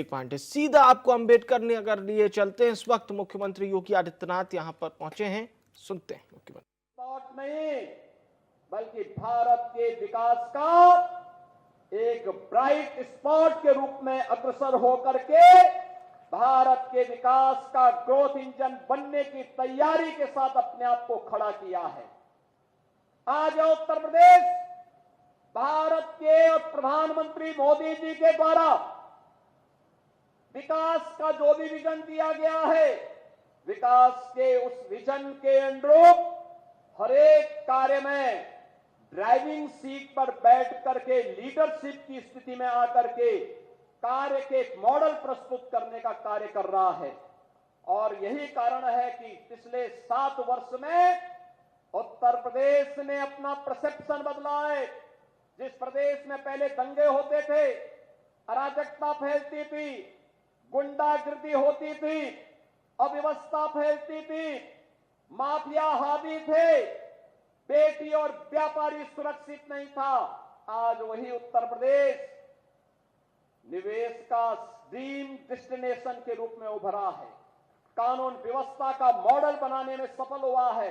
पांडे सीधा आपको अंबेडकर नगर लिए चलते हैं। इस वक्त मुख्यमंत्री योगी आदित्यनाथ यहां पर पहुंचे हैं, सुनते हैं मुख्यमंत्री। नहीं बल्कि भारत के विकास का एक ब्राइट स्पॉट के रूप में अग्रसर होकर के भारत के विकास का ग्रोथ इंजन बनने की तैयारी के साथ अपने आप को खड़ा किया है। आज उत्तर प्रदेश भारत के और प्रधानमंत्री मोदी जी के द्वारा विकास का जो भी विजन दिया गया है, विकास के उस विजन के अनुरूप हर एक कार्य में ड्राइविंग सीट पर बैठ करके लीडरशिप की स्थिति में आकर के कार्य के एक मॉडल प्रस्तुत करने का कार्य कर रहा है। और यही कारण है कि पिछले 7 वर्ष में उत्तर प्रदेश ने अपना परसेप्शन बदला है। जिस प्रदेश में पहले दंगे होते थे, अराजकता फैलती थी, गुंडागिर्दी होती थी, अव्यवस्था फैलती थी, माफिया हावी थे, बेटी और व्यापारी सुरक्षित नहीं था, आज वही उत्तर प्रदेश निवेश का ड्रीम डेस्टिनेशन के रूप में उभरा है। कानून व्यवस्था का मॉडल बनाने में सफल हुआ है।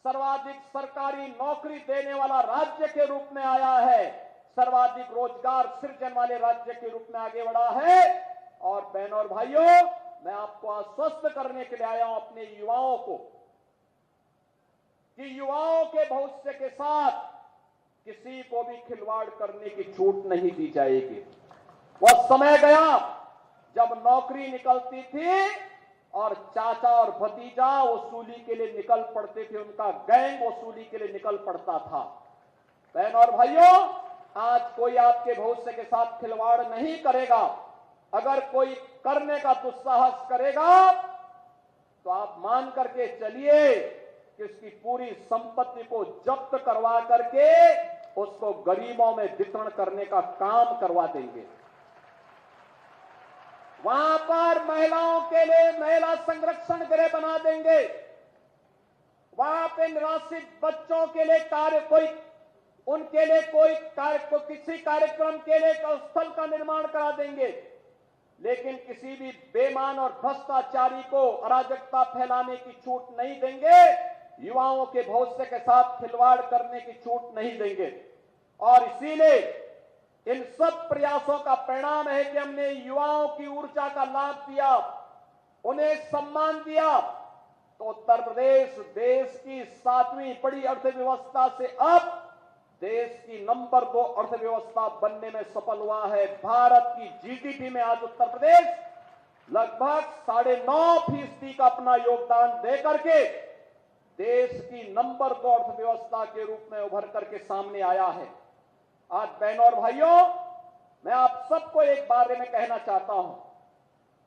सर्वाधिक सरकारी नौकरी देने वाला राज्य के रूप में आया है। सर्वाधिक रोजगार सृजन वाले राज्य के रूप में आगे बढ़ा है। और बहनों और भाइयों, मैं आपको आश्वस्त करने के लिए आया हूं अपने युवाओं को कि युवाओं के भविष्य के साथ किसी को भी खिलवाड़ करने की छूट नहीं दी जाएगी। वह समय गया जब नौकरी निकलती थी और चाचा और भतीजा वसूली के लिए निकल पड़ते थे, उनका गैंग वसूली के लिए निकल पड़ता था। बहनों और भाइयों, आज कोई आपके भविष्य के साथ खिलवाड़ नहीं करेगा। अगर कोई करने का दुस्साहस करेगा तो आप मान करके चलिए कि उसकी पूरी संपत्ति को जब्त करवा करके उसको गरीबों में वितरण करने का काम करवा देंगे। वहां पर महिलाओं के लिए महिला संरक्षण गृह बना देंगे। वहां पे निराश्रित बच्चों के लिए उनके लिए किसी कार्यक्रम के लिए स्थल का निर्माण करा देंगे। लेकिन किसी भी बेईमान और भ्रष्टाचारी को अराजकता फैलाने की छूट नहीं देंगे। युवाओं के भविष्य के साथ खिलवाड़ करने की छूट नहीं देंगे। और इसीलिए इन सब प्रयासों का परिणाम है कि हमने युवाओं की ऊर्जा का लाभ दिया, उन्हें सम्मान दिया, तो उत्तर प्रदेश देश की 7वीं बड़ी अर्थव्यवस्था से अब देश की नंबर 2 अर्थव्यवस्था बनने में सफल हुआ है। भारत की जीडीपी में आज उत्तर प्रदेश लगभग 9.5% का अपना योगदान दे करके देश की नंबर 2 अर्थव्यवस्था के रूप में उभर करके सामने आया है। आज बहनों और भाइयों, मैं आप सबको एक बारे में कहना चाहता हूं।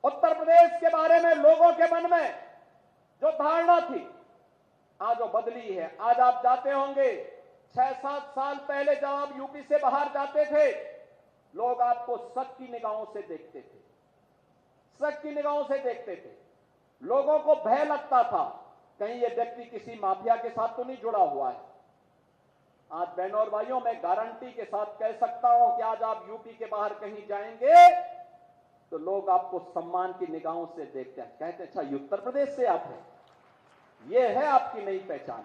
उत्तर प्रदेश के बारे में लोगों के मन में जो धारणा थी, आज वो बदली है। आज आप जाते होंगे, 6-7 साल पहले जब आप यूपी से बाहर जाते थे, लोग आपको शक की निगाहों से देखते थे, शक की निगाहों से देखते थे। लोगों को भय लगता था, कहीं ये व्यक्ति किसी माफिया के साथ तो नहीं जुड़ा हुआ है। आज बहनों और भाइयों, मैं गारंटी के साथ कह सकता हूं कि आज आप यूपी के बाहर कहीं जाएंगे तो लोग आपको सम्मान की निगाहों से देखते हैं, कहते हैं अच्छा उत्तर प्रदेश से आप हैं, ये है आपकी नई पहचान।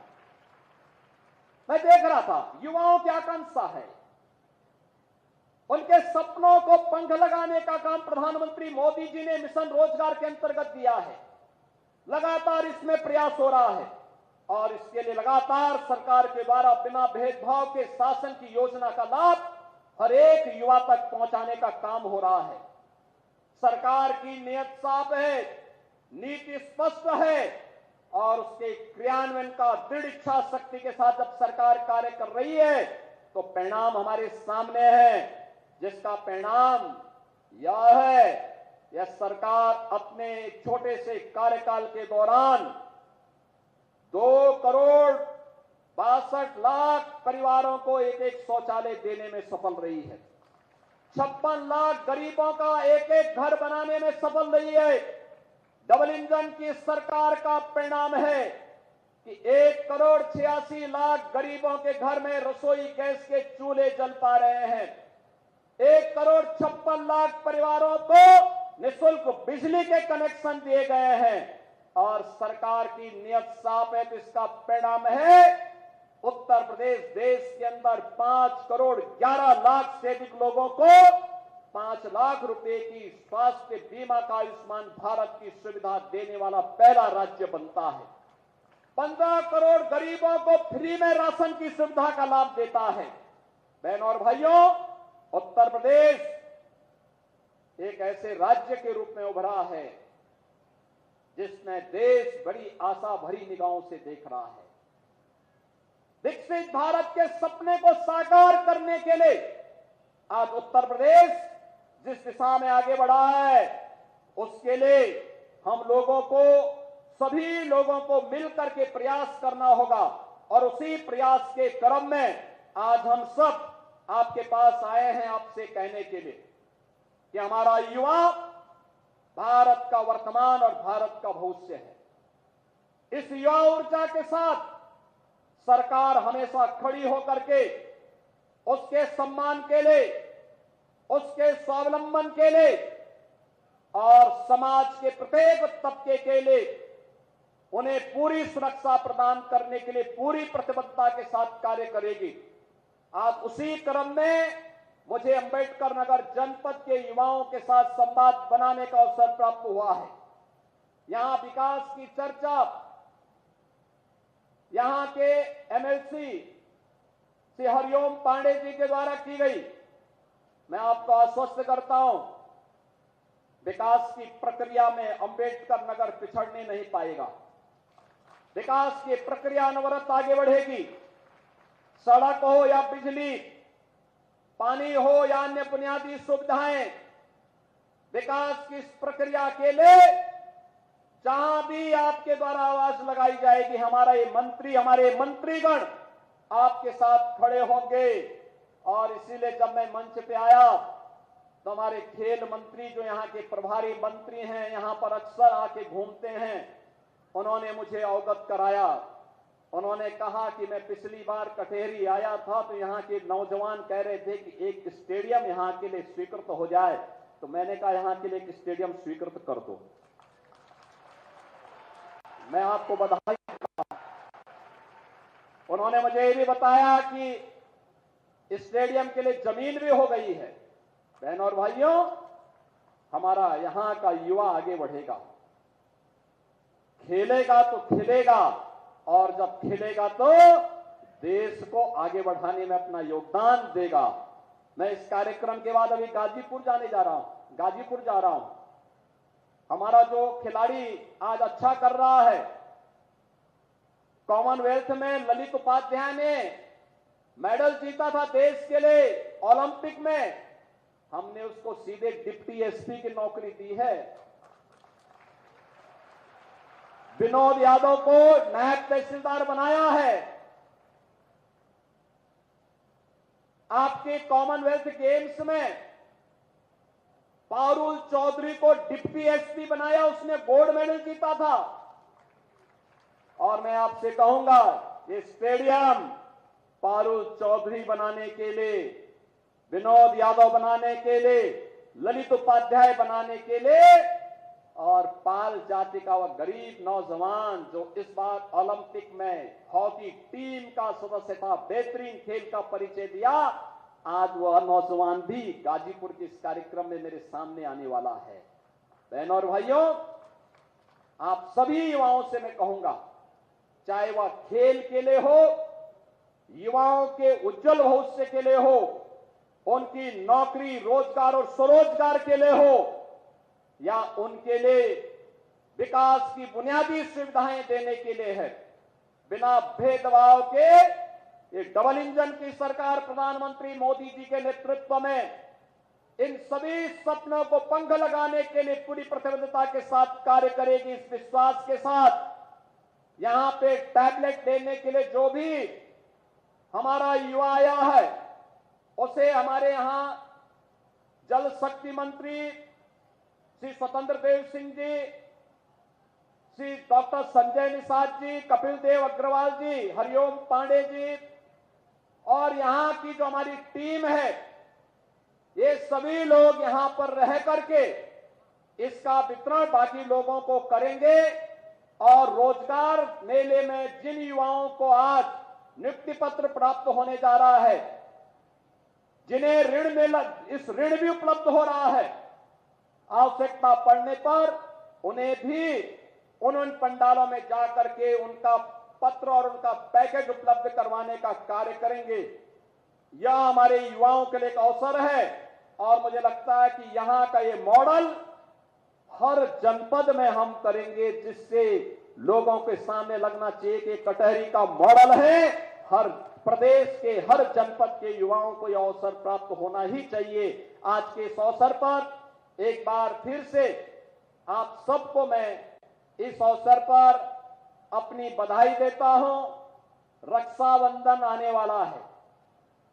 मैं देख रहा था युवाओं की आकांक्षा है, उनके सपनों को पंख लगाने का काम प्रधानमंत्री मोदी जी ने मिशन रोजगार के अंतर्गत दिया है। लगातार इसमें प्रयास हो रहा है और इसके लिए लगातार सरकार के द्वारा बिना भेदभाव के शासन की योजना का लाभ हर एक युवा तक पहुंचाने का काम हो रहा है। सरकार की नीयत साफ है, नीति स्पष्ट है और उसके क्रियान्वयन का दृढ़ इच्छा शक्ति के साथ जब सरकार कार्य कर रही है तो परिणाम हमारे सामने है, जिसका परिणाम यह है, यह सरकार अपने छोटे से कार्यकाल के दौरान 2,62,00,000 परिवारों को एक शौचालय देने में सफल रही है। 56 लाख गरीबों का एक घर बनाने में सफल रही है। डबल इंजन की सरकार का परिणाम है कि 1,86,00,000 गरीबों के घर में रसोई गैस के चूल्हे जल पा रहे हैं। 1,56,00,000 परिवारों को निःशुल्क बिजली के कनेक्शन दिए गए हैं और सरकार की नियत साफ है। तो इसका परिणाम है उत्तर प्रदेश देश के अंदर 5 करोड़ 11 लाख से अधिक लोगों को 5 लाख रुपए की स्वास्थ्य बीमा का आयुष्मान भारत की सुविधा देने वाला पहला राज्य बनता है। 15 करोड़ गरीबों को फ्री में राशन की सुविधा का लाभ देता है। बहनों और भाइयों, उत्तर प्रदेश एक ऐसे राज्य के रूप में उभरा है जिसमें देश बड़ी आशा भरी निगाहों से देख रहा है। विकसित भारत के सपने को साकार करने के लिए आज उत्तर प्रदेश जिस दिशा में आगे बढ़ा है, उसके लिए हम लोगों को, सभी लोगों को मिलकर के प्रयास करना होगा। और उसी प्रयास के क्रम में आज हम सब आपके पास आए हैं आपसे कहने के लिए कि हमारा युवा भारत का वर्तमान और भारत का भविष्य है। इस युवा ऊर्जा के साथ सरकार हमेशा खड़ी होकर के उसके सम्मान के लिए, उसके स्वावलंबन के लिए और समाज के प्रत्येक तबके के लिए उन्हें पूरी सुरक्षा प्रदान करने के लिए पूरी प्रतिबद्धता के साथ कार्य करेगी। आज उसी क्रम में मुझे अंबेडकर नगर जनपद के युवाओं के साथ संवाद बनाने का अवसर प्राप्त हुआ है। यहां विकास की चर्चा यहां के एमएलसी श्री हरिओम पांडे जी के द्वारा की गई। मैं आपको आश्वस्त करता हूं, विकास की प्रक्रिया में अंबेडकर नगर पिछड़ने नहीं पाएगा। विकास की प्रक्रिया अनवरत आगे बढ़ेगी। सड़क हो या बिजली, पानी हो या अन्य बुनियादी सुविधाएं, विकास की इस प्रक्रिया के लिए जहां भी आपके द्वारा आवाज लगाई जाएगी, हमारे मंत्रीगण आपके साथ खड़े होंगे। और इसीलिए जब मैं मंच पे आया तो हमारे खेल मंत्री जो यहाँ के प्रभारी मंत्री हैं, यहाँ पर अक्सर आके घूमते हैं, उन्होंने मुझे अवगत कराया। उन्होंने कहा कि मैं पिछली बार कटेहरी आया था तो यहाँ के नौजवान कह रहे थे कि एक स्टेडियम यहाँ के लिए स्वीकृत हो जाए, तो मैंने कहा यहाँ के लिए एक स्टेडियम स्वीकृत कर दो। मैं आपको बधाई देता हूं। उन्होंने मुझे ये भी बताया कि स्टेडियम के लिए जमीन भी हो गई है। बहनों और भाइयों, हमारा यहां का युवा आगे बढ़ेगा, खेलेगा तो खिलेगा, और जब खिलेगा तो देश को आगे बढ़ाने में अपना योगदान देगा। मैं इस कार्यक्रम के बाद अभी गाजीपुर जा रहा हूं। हमारा जो खिलाड़ी आज अच्छा कर रहा है, कॉमनवेल्थ में ललित उपाध्याय ने मेडल जीता था देश के लिए ओलंपिक में, हमने उसको सीधे डिप्टी एसपी की नौकरी दी है। विनोद यादव को नायब तहसीलदार बनाया है। आपके कॉमनवेल्थ गेम्स में पारुल चौधरी को डिप्टी एसपी बनाया, उसने गोल्ड मेडल जीता था। और मैं आपसे कहूंगा, ये स्टेडियम पारुल चौधरी बनाने के लिए, विनोद यादव बनाने के लिए, ललित उपाध्याय बनाने के लिए, और पाल जाति का वह गरीब नौजवान जो इस बार ओलंपिक में हॉकी टीम का सदस्य था, बेहतरीन खेल का परिचय दिया, आज वह नौजवान भी गाजीपुर के इस कार्यक्रम में मेरे सामने आने वाला है। बहनों और भाइयों, आप सभी युवाओं से मैं कहूंगा, चाहे वह खेल के लिए हो, युवाओं के उज्जवल भविष्य के लिए हो, उनकी नौकरी, रोजगार और स्वरोजगार के लिए हो, या उनके लिए विकास की बुनियादी सुविधाएं देने के लिए है, बिना भेदभाव के ये डबल इंजन की सरकार प्रधानमंत्री मोदी जी के नेतृत्व में इन सभी सपनों को पंख लगाने के लिए पूरी प्रतिबद्धता के साथ कार्य करेगी। इस विश्वास के साथ यहां पे टैबलेट देने के लिए जो भी हमारा युवा आया है, उसे हमारे यहां जल शक्ति मंत्री श्री स्वतंत्र देव सिंह जी, श्री डॉक्टर संजय निषाद जी, कपिल देव अग्रवाल जी, हरिओम पांडे जी, और यहां की जो हमारी टीम है, ये सभी लोग यहां पर रह करके इसका वितरण बाकी लोगों को करेंगे और रोजगार मेले में जिन युवाओं को आज नियुक्ति पत्र प्राप्त होने जा रहा है, जिन्हें ऋण मेला इस ऋण भी उपलब्ध हो रहा है, आवश्यकता पड़ने पर उन्हें भी उन पंडालों में जाकर के उनका पत्र और उनका पैकेज उपलब्ध करवाने का कार्य करेंगे। यह हमारे युवाओं के लिए एक अवसर है और मुझे लगता है कि यहां का ये मॉडल हर जनपद में हम करेंगे, जिससे लोगों के सामने लगना चाहिए कि कटहरी का मॉडल है। हर प्रदेश के हर जनपद के युवाओं को यह अवसर प्राप्त होना ही चाहिए। आज के इस अवसर पर एक बार फिर से आप सबको मैं इस अवसर पर अपनी बधाई देता हूं। रक्षाबंधन आने वाला है,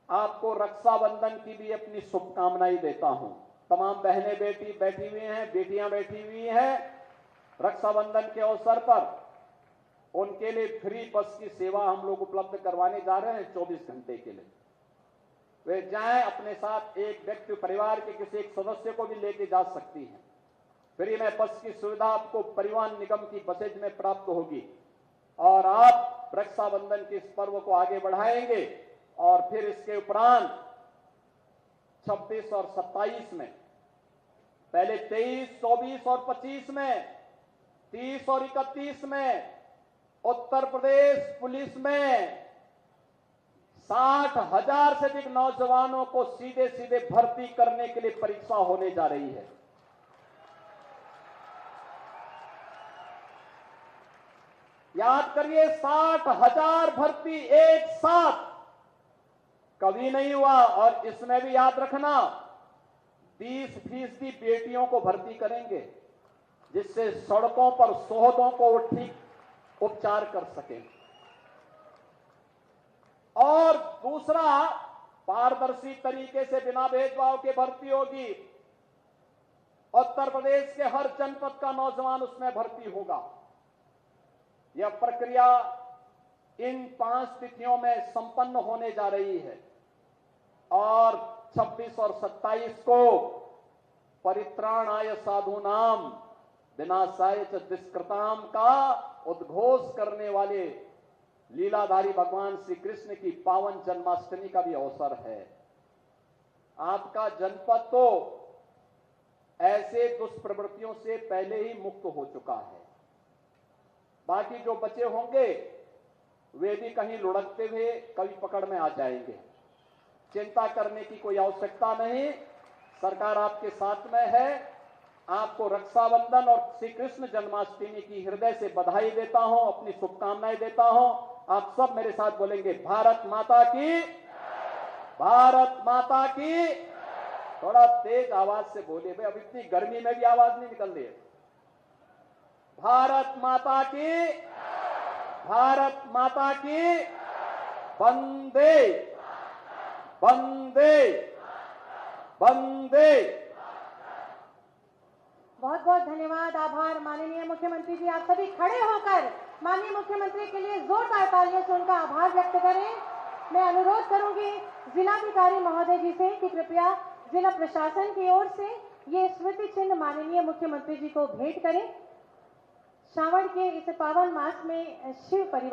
आपको रक्षाबंधन की भी अपनी शुभकामनाएं देता हूं। तमाम बहनें बैठी हुई हैं, बेटियां बैठी हुई हैं। रक्षाबंधन के अवसर पर उनके लिए फ्री बस की सेवा हम लोग उपलब्ध करवाने जा रहे हैं 24 घंटे के लिए। वे जाएं, अपने साथ एक व्यक्ति परिवार के किसी एक सदस्य को भी लेके जा सकती हैं। फ्री में बस की सुविधा आपको परिवहन निगम की बसेज में प्राप्त होगी और आप रक्षाबंधन के इस पर्व को आगे बढ़ाएंगे। और फिर इसके उपरांत 26 और 27 में, पहले 23, 24 और 25 में, 30 और 31 में उत्तर प्रदेश पुलिस में 60,000 से अधिक नौजवानों को सीधे सीधे भर्ती करने के लिए परीक्षा होने जा रही है। याद करिए, 60,000 भर्ती एक साथ कभी नहीं हुआ। और इसमें भी याद रखना, 30% बेटियों को भर्ती करेंगे, जिससे सड़कों पर शोहदों को ठीक उपचार कर सकें। और दूसरा, पारदर्शी तरीके से बिना भेदभाव के भर्ती होगी। उत्तर प्रदेश के हर जनपद का नौजवान उसमें भर्ती होगा। यह प्रक्रिया इन 5 तिथियों में संपन्न होने जा रही है और 26 और 27 को परित्राणाय साधूनाम विनाशाय च दुष्कृताम का उद्घोष करने वाले लीलाधारी भगवान श्री कृष्ण की पावन जन्माष्टमी का भी अवसर है। आपका जनपद तो ऐसे दुष्प्रवृत्तियों से पहले ही मुक्त हो चुका है। बाकी जो बचे होंगे वे भी कहीं लुढ़कते हुए कभी पकड़ में आ जाएंगे। चिंता करने की कोई आवश्यकता नहीं, सरकार आपके साथ में है। आपको रक्षाबंधन और श्री कृष्ण जन्माष्टमी की हृदय से बधाई देता हूं, अपनी शुभकामनाएं देता हूं। आप सब मेरे साथ बोलेंगे, भारत माता की, भारत माता की। थोड़ा तेज आवाज से बोलिए भाई, अब इतनी गर्मी में भी आवाज नहीं निकल रही है। भारत माता की, भारत माता की। वंदे वंदे वंदे। बहुत बहुत धन्यवाद, आभार माननीय मुख्यमंत्री जी। आप सभी खड़े होकर माननीय मुख्यमंत्री के लिए जोरदार तालियों से उनका आभार व्यक्त करें। मैं अनुरोध करूंगी जिलाधिकारी महोदय जी से कि कृपया जिला प्रशासन की ओर से ये स्मृति चिन्ह माननीय मुख्यमंत्री जी को भेंट करें। श्रावण के इस पावन मास में शिव परिवार